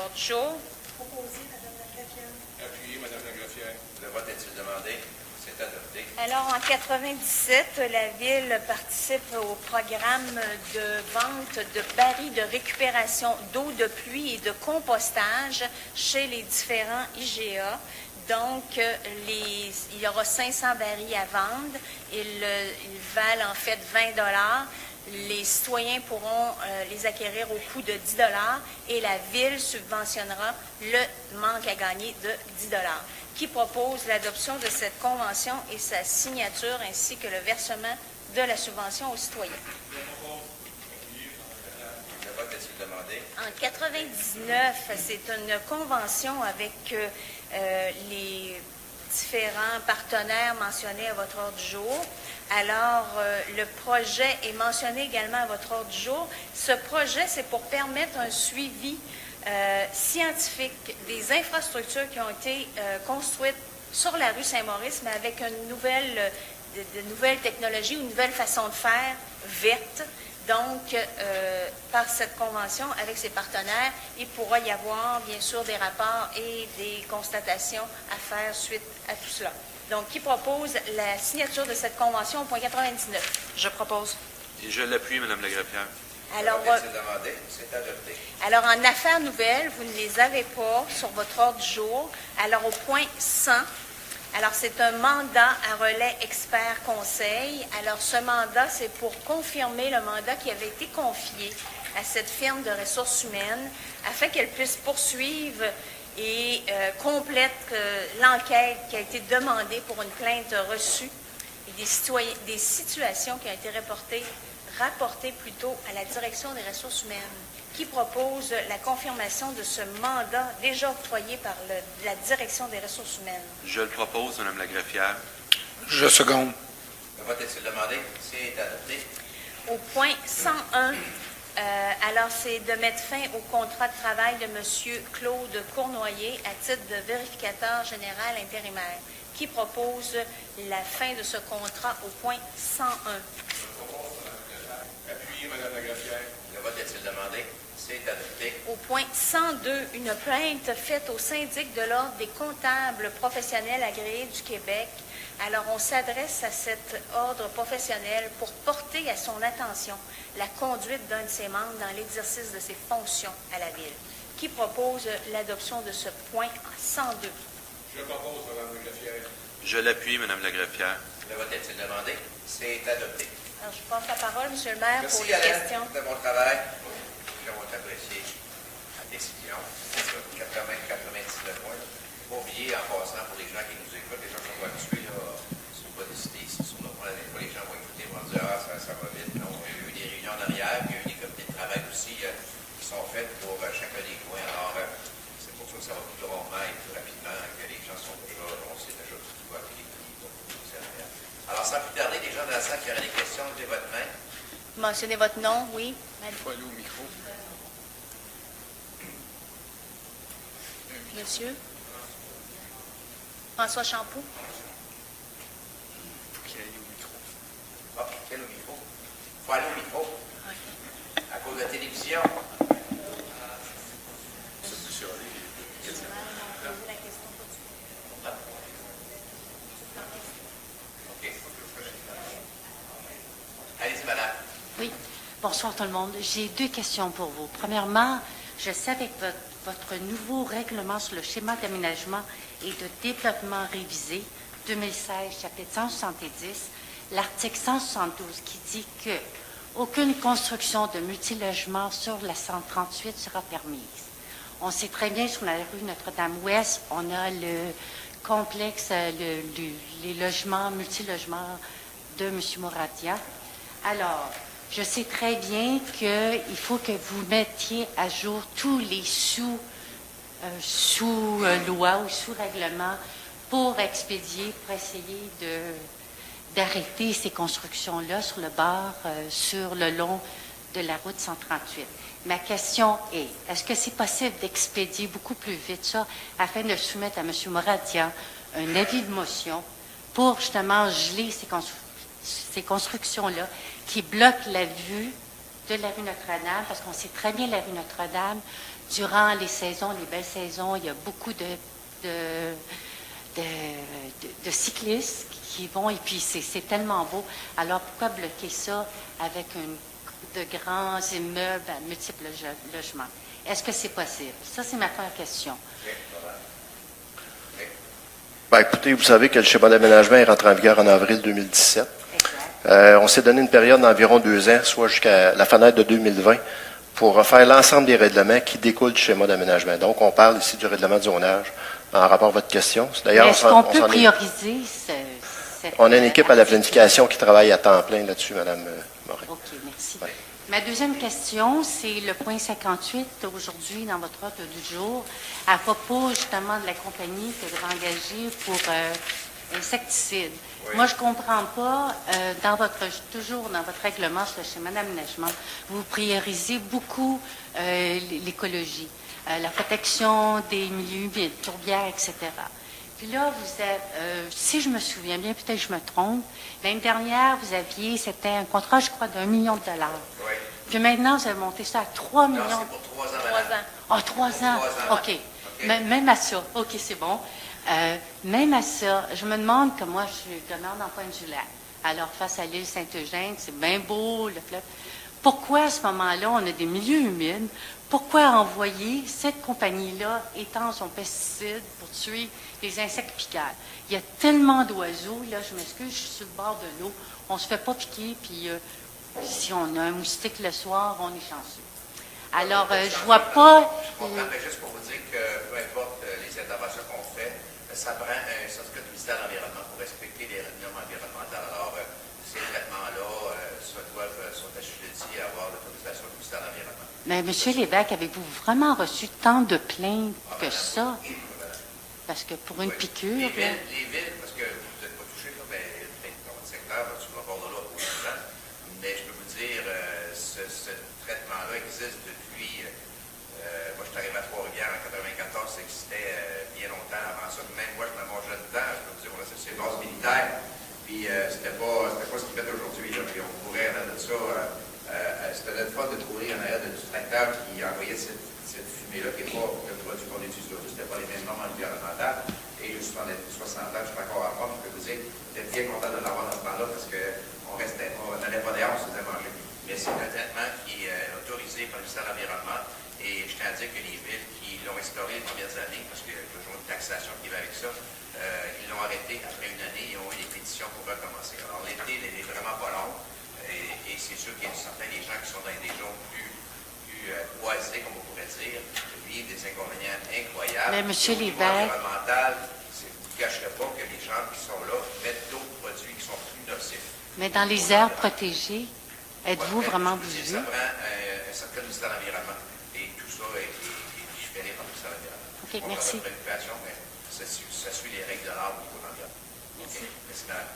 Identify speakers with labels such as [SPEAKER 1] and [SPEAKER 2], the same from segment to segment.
[SPEAKER 1] l'ordre du jour.
[SPEAKER 2] Proposé, Mme la greffière.
[SPEAKER 3] Appuyé, Mme la greffière.
[SPEAKER 4] Le vote est-il demandé? C'est adopté.
[SPEAKER 1] Alors, en 97, la Ville participe au programme de vente de barils de récupération d'eau de pluie et de compostage chez les différents IGA. Donc, il y aura 500 barils à vendre. Ils valent en fait 20 $. Les citoyens pourront les acquérir au coût de 10 $ et la Ville subventionnera le manque à gagner de 10 $. Qui propose l'adoption de cette convention et sa signature ainsi que le versement de la subvention aux citoyens?
[SPEAKER 4] Le vote est-il demandé?
[SPEAKER 1] En 99, c'est une convention avec les différents partenaires mentionnés à votre ordre du jour. Alors, le projet est mentionné également à votre ordre du jour. Ce projet, c'est pour permettre un suivi scientifique des infrastructures qui ont été construites sur la rue Saint-Maurice, mais avec une de nouvelles technologies, une nouvelle façon de faire verte. Donc, par cette convention avec ses partenaires, il pourra y avoir, bien sûr, des rapports et des constatations à faire suite à tout cela. Donc, qui propose la signature de cette convention au point 99? Je propose.
[SPEAKER 3] Et je l'appuie, Mme la greffière.
[SPEAKER 1] Alors,
[SPEAKER 4] le vote est-il demandé? C'est adopté.
[SPEAKER 1] alors, en affaires nouvelles, vous ne les avez pas sur votre ordre du jour. Alors, au point 100, alors c'est un mandat à relais expert conseil. Alors, ce mandat, c'est pour confirmer le mandat qui avait été confié à cette firme de ressources humaines afin qu'elle puisse poursuivre et complète l'enquête qui a été demandée pour une plainte reçue et des situations qui ont été rapportées plutôt à la direction des ressources humaines, qui propose la confirmation de ce mandat déjà octroyé par la direction des ressources humaines.
[SPEAKER 3] Je le propose, Mme la greffière.
[SPEAKER 5] Je seconde.
[SPEAKER 4] Le vote est-il demandé? C'est adopté.
[SPEAKER 1] Au point 101, alors c'est de mettre fin au contrat de travail de M. Claude Cournoyer à titre de vérificateur général intérimaire, qui propose la fin de ce contrat au point 101.
[SPEAKER 3] Appuyé, Mme la greffière.
[SPEAKER 4] Le vote est-il demandé? C'est adopté.
[SPEAKER 1] Au point 102, une plainte faite au syndic de l'Ordre des comptables professionnels agréés du Québec. Alors, on s'adresse à cet ordre professionnel pour porter à son attention la conduite d'un de ses membres dans l'exercice de ses fonctions à la Ville. Qui propose l'adoption de ce point 102?
[SPEAKER 3] Je propose, Mme la greffière. Je l'appuie, Mme la greffière.
[SPEAKER 4] Le vote est-il demandé? C'est adopté.
[SPEAKER 1] Alors, je passe la parole, M. le maire,
[SPEAKER 4] Merci,
[SPEAKER 1] pour les
[SPEAKER 4] Alain,
[SPEAKER 1] questions.
[SPEAKER 4] de mon travail. Je vais apprécier la décision. 99 points. Pas oublier, en passant, pour les gens qui nous écoutent, les gens qui sont habitués, si on va décider ici sur nos points, des fois, les gens vont écouter, vont dire, ça va vite. Non, il y a eu des réunions en arrière, puis il y a eu des comités de travail aussi qui sont faits pour chacun des coins. Alors, c'est pour ça que ça va plus rondement et plus rapidement, que les gens sont déjà, on sait déjà tout va appliquer. Alors, sans plus tarder, les gens de la salle qui auraient des questions, levez votre main.
[SPEAKER 1] Mentionnez votre nom, oui.
[SPEAKER 3] Il faut aller au micro.
[SPEAKER 1] Monsieur? François Champoux?
[SPEAKER 3] Il faut qu'il aille au micro.
[SPEAKER 4] Ah, quel au micro? Il faut aller au micro.
[SPEAKER 1] OK.
[SPEAKER 4] À cause de la télévision.
[SPEAKER 3] C'est plus sur les questions.
[SPEAKER 4] OK. Allez-y, madame.
[SPEAKER 6] Oui, bonsoir tout le monde. J'ai deux questions pour vous. Premièrement, je sais avec votre nouveau règlement sur le schéma d'aménagement et de développement révisé, 2016, chapitre 170, l'article 172 qui dit que aucune construction de multilogement sur la 138 sera permise. On sait très bien sur la rue Notre-Dame-Ouest, on a le complexe, les logements, multilogements de M. Mouradia. Alors, je sais très bien qu'il faut que vous mettiez à jour tous les sous-loi ou sous-règlement pour expédier, pour essayer d'arrêter ces constructions-là sur le bord, sur le long de la route 138. Ma question est, est-ce que c'est possible d'expédier beaucoup plus vite ça afin de soumettre à M. Mouradia un avis de motion pour justement geler ces constructions-là qui bloquent la vue de la rue Notre-Dame, parce qu'on sait très bien la rue Notre-Dame durant les saisons, les belles saisons, il y a beaucoup de cyclistes qui vont, et puis c'est tellement beau. Alors, pourquoi bloquer ça avec de grands immeubles à multiples logements? Est-ce que c'est possible? Ça, c'est ma première question.
[SPEAKER 5] Ben, écoutez, vous savez que le schéma d'aménagement est rentré en vigueur en avril 2017.
[SPEAKER 6] Exact.
[SPEAKER 5] On s'est donné une période d'environ 2 ans, soit jusqu'à la fenêtre de 2020, pour refaire l'ensemble des règlements qui découlent du schéma d'aménagement. Donc, on parle ici du règlement de zonage en rapport à votre question. D'ailleurs,
[SPEAKER 6] Est-ce qu'on peut prioriser
[SPEAKER 5] on a une équipe à la planification qui travaille à temps plein là-dessus, Mme Morin.
[SPEAKER 6] OK, merci.
[SPEAKER 5] Ouais.
[SPEAKER 6] Ma deuxième question, c'est le point 58 aujourd'hui dans votre ordre du jour, à propos justement de la compagnie que vous avez engagée pour insecticides.
[SPEAKER 4] Oui.
[SPEAKER 6] Moi, je ne comprends pas, toujours dans votre règlement sur le schéma d'aménagement, vous priorisez beaucoup l'écologie, la protection des milieux humides, tourbières, etc. Puis là, vous êtes, si je me souviens bien, peut-être que je me trompe, l'année dernière, c'était un contrat, je crois, d'1 million de dollars.
[SPEAKER 4] Oui.
[SPEAKER 6] Puis maintenant, vous avez monté ça à 3 millions.
[SPEAKER 4] Non, c'est pour 3 ans,
[SPEAKER 1] 3
[SPEAKER 4] madame.
[SPEAKER 1] ans.
[SPEAKER 6] Ah, 3 ans.
[SPEAKER 4] 3 ans.
[SPEAKER 6] OK. Même à ça. OK, c'est bon. Même à ça, je me demande que moi, je suis demeure dans Pointe-du-Lac. Alors, face à l'île Saint-Eugène, c'est bien beau, le fleuve. Pourquoi, à ce moment-là, on a des milieux humides? Pourquoi envoyer cette compagnie-là étendre son pesticide pour tuer les insectes piqueurs? Il y a tellement d'oiseaux, là, je m'excuse, je suis sur le bord de l'eau. On ne se fait pas piquer, puis si on a un moustique le soir, on est chanceux. Alors, je vois pas...
[SPEAKER 4] Je comprends, mais juste pour vous dire que peu importe les interventions qu'on fait, ça prend un certificat du ministère de l'Environnement pour respecter les normes environnementales. Alors, ces traitements-là sont assujettis à avoir l'autorisation du ministère de l'Environnement.
[SPEAKER 6] Mais M. Lévesque, avez-vous vraiment reçu tant de plaintes que ça? Parce que pour une piqûre...
[SPEAKER 4] Les villes, parce que vous n'êtes pas touché, mais dans votre secteur, sur le bord de l'eau, pour les gens. Mais je peux vous dire, ce traitement-là existe depuis... moi, je suis arrivé à Trois-Rivières en 1994, ça existait bien longtemps avant ça. Même moi, dans mon jeune temps, je peux vous dire, on a ces bases militaires. Puis, c'était pas ce qu'ils fait aujourd'hui. Puis, on pourrait, en de ça... c'était notre faute de trouver en arrière du tracteur qui envoyait cette fumée-là, qui n'est pas le produit qu'on utilise aujourd'hui. C'était pas les mêmes normes environnementales. Et je suis dans les 60 ans, je suis encore à moi, je peux vous dire, j'étais bien content de l'avoir dans ce temps-là parce qu'on n'allait pas dehors, on se faisait manger. Mais c'est un traitement qui est autorisé par le ministère de l'Environnement. Et je tiens à dire que les villes qui l'ont instauré les premières années, parce qu'il y a toujours une taxation qui va avec ça, ils l'ont arrêté après une année, ils ont eu des pétitions pour recommencer. Alors l'été, il n'est vraiment pas long. Et c'est sûr qu'il y a certains des gens qui sont dans des zones plus boisées, comme on pourrait dire, vivent des inconvénients incroyables.
[SPEAKER 6] Mais M. Lévesque...
[SPEAKER 4] environnemental, je ne vous cacherai pas que les gens qui sont là mettent d'autres produits qui sont plus nocifs.
[SPEAKER 6] Mais dans les aires protégées, êtes-vous vraiment vu?
[SPEAKER 4] Ça prend un certain ministère de l'Environnement. Et tout ça est légiféré par le ministère de l'Environnement.
[SPEAKER 6] OK, merci.
[SPEAKER 4] On a notre préoccupation, mais ça suit les règles de l'art au niveau de l'environnement.
[SPEAKER 6] Merci.
[SPEAKER 4] Merci, madame.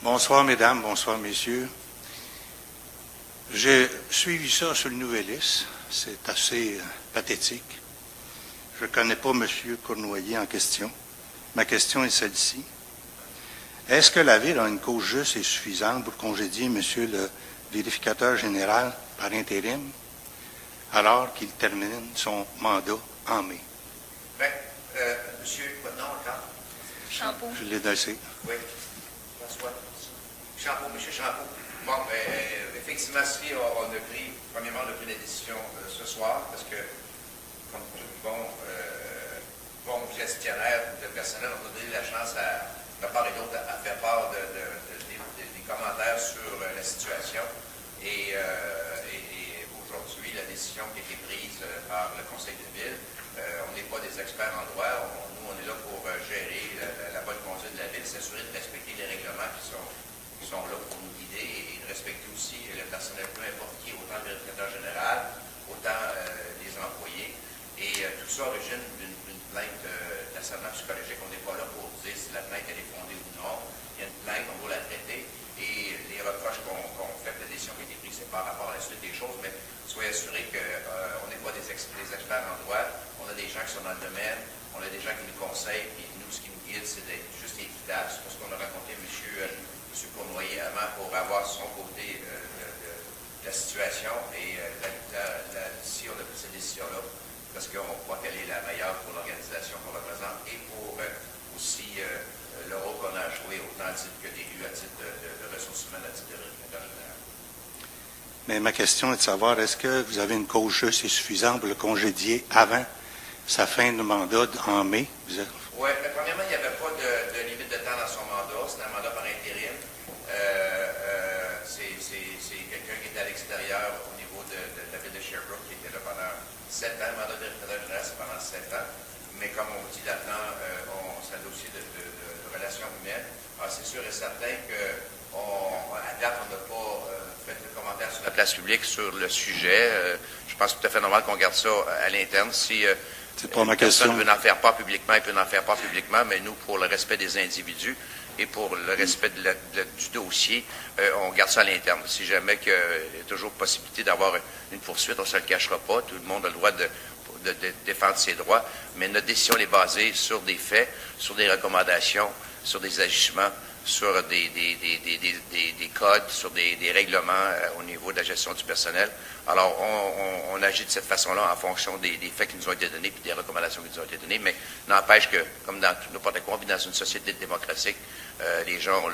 [SPEAKER 7] Bonsoir, mesdames, bonsoir, messieurs. J'ai suivi ça sur le Nouvelliste. C'est assez pathétique. Je ne connais pas M. Cournoyer en question. Ma question est celle-ci. Est-ce que la Ville a une cause juste et suffisante pour congédier M. le vérificateur général par intérim alors qu'il termine son mandat en mai?
[SPEAKER 4] Bien, monsieur, votre nom encore?
[SPEAKER 1] Champeau.
[SPEAKER 7] Je l'ai dansé.
[SPEAKER 4] Oui. François. Champeau, monsieur Champeau. Bon, effectivement, si on a pris, premièrement, on a pris la décision ce soir, parce que, comme bon gestionnaire de personnel, on a donné la chance de part et d'autre à faire part des commentaires sur la situation. Et aujourd'hui, la décision qui a été prise par le Conseil de ville, on n'est pas des experts en droit, nous, on est là pour gérer la bonne conduite de la ville, s'assurer de respecter les règlements qui sont là pour nous guider et de respecter aussi le personnel, peu importe qui, autant le vérificateur général, autant les employés. Et tout ça origine d'une plainte d'harcèlement psychologique. On n'est pas là pour dire si la plainte elle est fondée ou non. Il y a une plainte, on doit la traiter. Et les reproches qu'on fait, la décision qui a été prise, c'est par rapport à la suite des choses, mais soyez assurés qu'on n'est pas des experts en droit. On a des gens qui sont dans le domaine, on a des gens qui nous conseillent
[SPEAKER 7] Mais ma question est de savoir, est-ce que vous avez une cause juste et suffisante pour le congédier avant sa fin de mandat en mai?
[SPEAKER 4] Oui, premièrement, il n'y avait pas de limite de temps dans son mandat. C'est un mandat par intérim. C'est quelqu'un qui était à l'extérieur au niveau de la ville de Sherbrooke, qui était là pendant 7 ans. Le mandat de directeur général, c'est pendant 7 ans. Mais comme on dit là-dedans, c'est un dossier de relations humaines. Alors, c'est sûr et certain qu'à date, on n'a pas fait de commentaires sur la place publique sur le sujet. Je pense tout à fait normal qu'on garde ça à l'interne. Si
[SPEAKER 7] c'est pas ma question.
[SPEAKER 4] Personne ne veut n'en faire pas publiquement, il peut n'en faire pas publiquement, mais nous, pour le respect des individus et pour le respect du dossier, on garde ça à l'interne. Si jamais il y a toujours possibilité d'avoir une poursuite, on ne se le cachera pas. Tout le monde a le droit de défendre ses droits, mais notre décision est basée sur des faits, sur des recommandations, sur des agissements, sur des codes, sur des règlements au niveau de la gestion du personnel. Alors, on agit de cette façon-là en fonction des faits qui nous ont été donnés puis des recommandations qui nous ont été données, mais n'empêche que, comme dans n'importe quoi, on vit dans une société démocratique, les gens ont